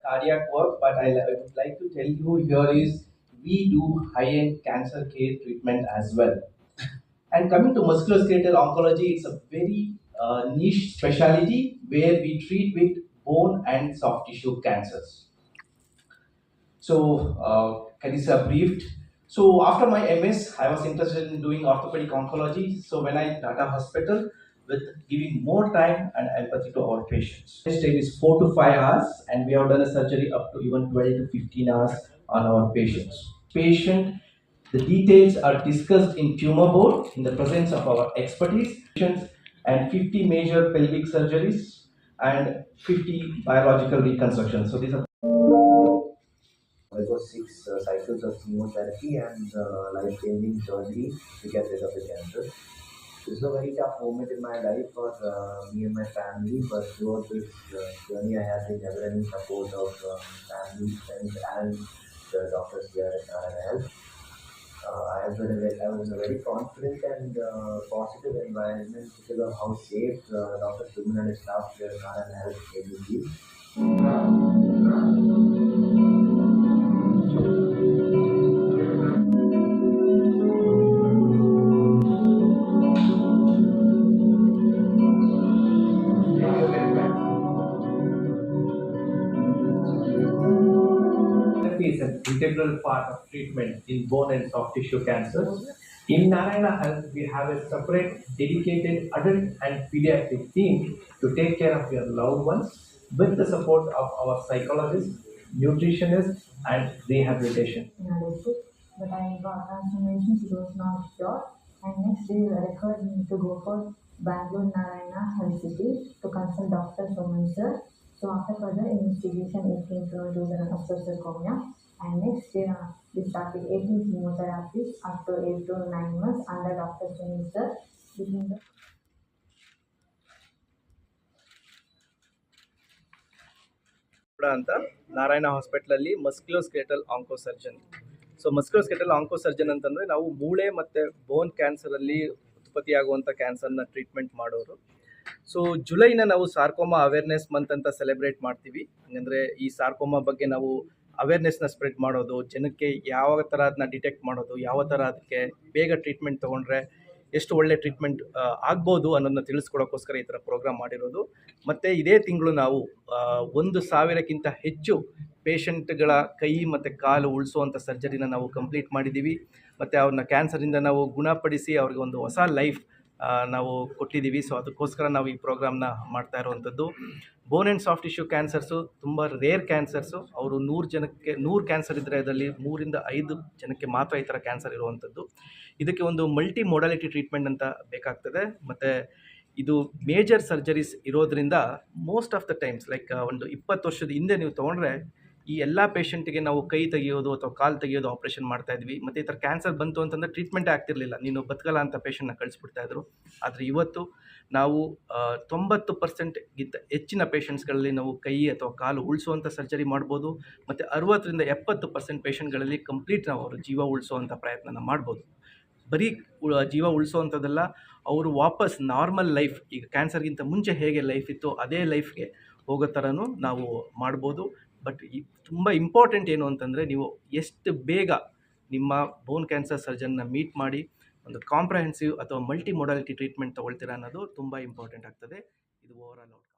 cardiac work, but I would like to tell you here is we do high-end cancer care treatment as well. And coming to musculoskeletal oncology, it's a very niche specialty where we treat with bone and soft tissue cancers. So, Carissa briefed. So, after my MS, I was interested in doing orthopedic oncology. So, when I Tata Hospital, with giving more time and empathy to our patients. The time is 4 to 5 hours, and we have done a surgery up to even 12 to 15 hours on our patients. Patient, the details are discussed in tumor board in the presence of our expertise and 50 major pelvic surgeries and 50 biological reconstructions. So, these are it was 6 cycles of chemotherapy and life-changing surgery to get rid of the cancer. This is a very tough moment in my life for me and my family, but throughout this journey, I had the never-ending support of family, friends, and the doctors here at Narayana Health. I was in a very confident and positive environment because of how safe Dr. Suman and his staff here at Narayana Health made me feel. Therapy is an integral part of treatment in bone and soft tissue cancers. In Narayana Health, we have a separate, dedicated adult and pediatric team to take care of your loved ones with the support of our psychologists, nutritionists, and rehabilitation. Analysis, but I got transformation, it was not sure. And next they referred me to go for Bangalore Narayana Health City to consult Dr. Soman sir. So after further investigation, it came to know it was an osteosarcoma. And next they started 18 chemotherapies up to 8 to 9 months under Dr. Soman sir. Between the ಅಂತ ನಾರಾಯಣ ಹಾಸ್ಪಿಟಲಲ್ಲಿ ಮಸ್ಕ್ಯುಲೋಸ್ಕೆಟಲ್ ಆಂಕೋಸರ್ಜನ್. So ಮಸ್ಕ್ಯುಲೋಸ್ಕೆಟಲ್ ಆಂಕೋಸರ್ಜನ್ ಅಂತಂದರೆ ನಾವು ಮೂಳೆ ಮತ್ತು ಬೋನ್ ಕ್ಯಾನ್ಸರಲ್ಲಿ ಉತ್ಪತ್ತಿಯಾಗುವಂಥ ಕ್ಯಾನ್ಸರ್ನ treatment ಮಾಡೋರು. So ಜುಲೈನ ನಾವು sarcoma awareness month ಅಂತ ಸೆಲೆಬ್ರೇಟ್ ಮಾಡ್ತೀವಿ. ಹಂಗಂದರೆ ಈ ಸಾರ್ಕೋಮಾ ಬಗ್ಗೆ ನಾವು ಅವೇರ್ನೆಸ್ನ ಸ್ಪ್ರೆಡ್ ಮಾಡೋದು, ಜನಕ್ಕೆ ಯಾವ ಥರ ಅದನ್ನ ಡಿಟೆಕ್ಟ್ ಮಾಡೋದು, ಯಾವ ಥರ ಅದಕ್ಕೆ ಬೇಗ ಟ್ರೀಟ್ಮೆಂಟ್ ತೊಗೊಂಡ್ರೆ ಎಷ್ಟು ಒಳ್ಳೆ ಟ್ರೀಟ್ಮೆಂಟ್ ಆಗ್ಬೋದು ಅನ್ನೋದನ್ನ ತಿಳಿಸ್ಕೊಡೋಕ್ಕೋಸ್ಕರ ಈ ಥರ ಪ್ರೋಗ್ರಾಮ್ ಮಾಡಿರೋದು. ಮತ್ತು ಇದೇ ತಿಂಗಳು ನಾವು 1,000ಕ್ಕಿಂತ ಹೆಚ್ಚು ಪೇಷಂಟ್ಗಳ ಕೈ ಮತ್ತು ಕಾಲು ಉಳಿಸುವಂಥ ಸರ್ಜರಿನ ನಾವು ಕಂಪ್ಲೀಟ್ ಮಾಡಿದ್ದೀವಿ. ಮತ್ತು ಅವ್ರನ್ನ ಕ್ಯಾನ್ಸರಿಂದ ನಾವು ಗುಣಪಡಿಸಿ ಅವ್ರಿಗೆ ಒಂದು ಹೊಸ ಲೈಫ್ ನಾವು ಕೊಟ್ಟಿದ್ದೀವಿ. ಸೊ ಅದಕ್ಕೋಸ್ಕರ ನಾವು ಈ ಪ್ರೋಗ್ರಾಮ್ನ ಮಾಡ್ತಾ ಇರುವಂಥದ್ದು. ಬೋನ್ ಆ್ಯಂಡ್ ಸಾಫ್ಟ್ ಟಿಶ್ಯೂ ಕ್ಯಾನ್ಸರ್ಸು ತುಂಬ ರೇರ್ ಕ್ಯಾನ್ಸರ್ಸು. ಅವರು 100 ಕ್ಯಾನ್ಸರ್ ಇದ್ದರೆ ಅದರಲ್ಲಿ 3 ಇಂದ 5 ಜನಕ್ಕೆ ಮಾತ್ರ ಈ ಥರ ಕ್ಯಾನ್ಸರ್ ಇರುವಂಥದ್ದು. ಇದಕ್ಕೆ ಒಂದು ಮಲ್ಟಿ ಮೊಡಾಲಿಟಿ ಟ್ರೀಟ್ಮೆಂಟ್ ಅಂತ ಬೇಕಾಗ್ತದೆ. ಮತ್ತು ಇದು ಮೇಜರ್ ಸರ್ಜರೀಸ್ ಇರೋದ್ರಿಂದ most of the times like ಒಂದು 20 ವರ್ಷದ ಹಿಂದೆ ನೀವು ತೊಗೊಂಡ್ರೆ ಈ ಎಲ್ಲ ಪೇಷಂಟಿಗೆ ನಾವು ಕೈ ತೆಗೆಯೋದು ಅಥವಾ ಕಾಲು ತೆಗೆಯೋದು ಆಪ್ರೇಷನ್ ಮಾಡ್ತಾಯಿದ್ವಿ. ಮತ್ತು ಈ ಥರ ಕ್ಯಾನ್ಸರ್ ಬಂತು ಅಂತಂದರೆ ಟ್ರೀಟ್ಮೆಂಟೇ ಆಗ್ತಿರಲಿಲ್ಲ, ನೀನು ಬದುಕಲ್ಲ ಅಂತ ಪೇಷಂಟ್ನ ಕಳಿಸ್ಬಿಡ್ತಾಯಿದ್ರು. ಆದರೆ ಇವತ್ತು ನಾವು 90%ಗಿಂತ ಹೆಚ್ಚಿನ ಪೇಷಂಟ್ಸ್ಗಳಲ್ಲಿ ನಾವು ಕೈ ಅಥವಾ ಕಾಲು ಉಳಿಸುವಂಥ ಸರ್ಜರಿ ಮಾಡ್ಬೋದು. ಮತ್ತು 60ರಿಂದ 70% ಪೇಷಂಟ್ಗಳಲ್ಲಿ ಕಂಪ್ಲೀಟ್ ನಾವು ಅವರು ಜೀವ ಉಳಿಸುವಂಥ ಪ್ರಯತ್ನನ ಮಾಡ್ಬೋದು. ಬರೀ ಜೀವ ಉಳಿಸೋವಂಥದ್ದೆಲ್ಲ, ಅವರು ವಾಪಸ್ ನಾರ್ಮಲ್ ಲೈಫ್, ಈಗ ಕ್ಯಾನ್ಸರ್ಗಿಂತ ಮುಂಚೆ ಹೇಗೆ ಲೈಫ್ ಇತ್ತು ಅದೇ ಲೈಫ್ಗೆ ಹೋಗೋ ಥರನೂ ನಾವು ಮಾಡ್ಬೋದು. ಬಟ್ ತುಂಬ ಇಂಪಾರ್ಟೆಂಟ್ ಏನು ಅಂತಂದರೆ, ನೀವು ಎಷ್ಟು ಬೇಗ ನಿಮ್ಮ ಬೋನ್ ಕ್ಯಾನ್ಸರ್ ಸರ್ಜನ್ನ ಮೀಟ್ ಮಾಡಿ ಒಂದು ಕಾಂಪ್ರಹೆನ್ಸಿವ್ ಅಥವಾ ಮಲ್ಟಿ ಮೊಡಾಲಿಟಿ ಟ್ರೀಟ್ಮೆಂಟ್ ತೊಗೊಳ್ತೀರಾ ಅನ್ನೋದು ತುಂಬ ಇಂಪಾರ್ಟೆಂಟ್ ಆಗ್ತದೆ. ಇದು ಓವರ್ ಆಲ್ ಔಟ್ಕಮ್.